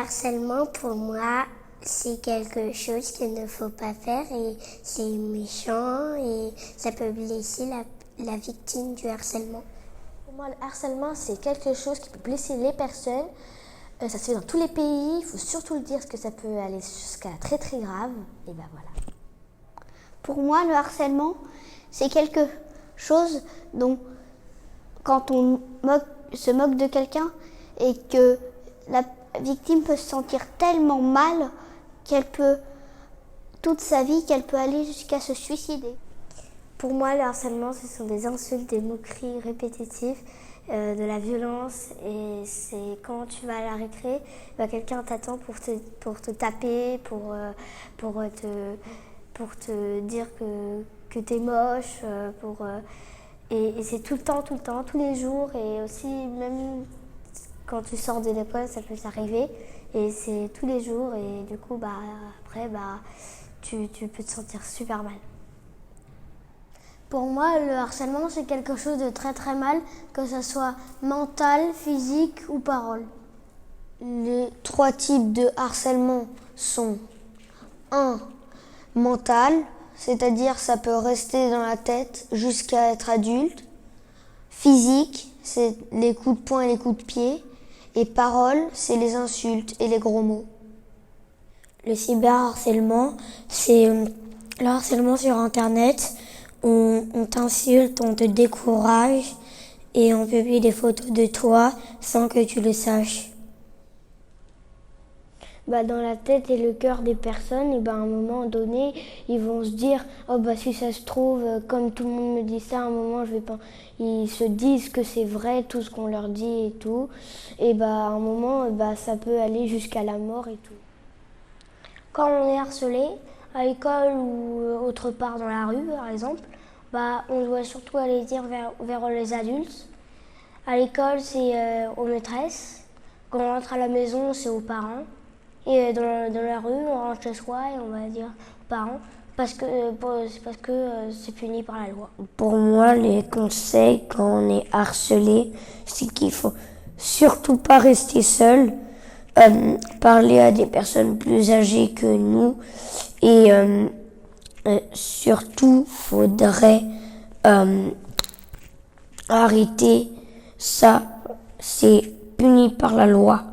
harcèlement, pour moi, c'est quelque chose qu'il ne faut pas faire et c'est méchant et ça peut blesser la victime du harcèlement. Pour moi, le harcèlement, c'est quelque chose qui peut blesser les personnes. Ça se fait dans tous les pays, il faut surtout le dire parce que ça peut aller jusqu'à très très grave. Et ben voilà. Pour moi, le harcèlement, c'est quelque chose dont, quand on se moque de quelqu'un et que la victime peut se sentir tellement mal qu'elle peut, toute sa vie, qu'elle peut aller jusqu'à se suicider. Pour moi, le harcèlement, ce sont des insultes, des moqueries répétitives, de la violence. Et c'est quand tu vas à la récré, quelqu'un t'attend pour te taper, pour te dire que t'es moche. Et c'est tout le temps, tous les jours. Et aussi, même quand tu sors de l'école, ça peut t'arriver. Et c'est tous les jours. Et du coup, après, tu peux te sentir super mal. Pour moi, le harcèlement, c'est quelque chose de très très mal, que ce soit mental, physique ou parole. Les 3 types de harcèlement sont 1. Mental, c'est-à-dire ça peut rester dans la tête jusqu'à être adulte. Physique, c'est les coups de poing et les coups de pied. Et parole, c'est les insultes et les gros mots. Le cyberharcèlement, c'est le harcèlement sur Internet. On t'insulte, on te décourage et on publie des photos de toi sans que tu le saches. Dans la tête et le cœur des personnes, à un moment donné, ils vont se dire si ça se trouve, comme tout le monde me dit ça, à un moment, je vais pas. Ils se disent que c'est vrai, tout ce qu'on leur dit et tout. Et à un moment, ça peut aller jusqu'à la mort et tout. Quand on est harcelé, à l'école ou autre part dans la rue, par exemple, on doit surtout aller dire vers les adultes. À l'école, c'est aux maîtresses. Quand on rentre à la maison, c'est aux parents. Et dans la rue, on rentre chez soi et on va dire aux parents parce que c'est puni par la loi. Pour moi, les conseils quand on est harcelé, c'est qu'il faut surtout pas rester seul, parler à des personnes plus âgées que nous et surtout, faudrait arrêter ça, c'est puni par la loi.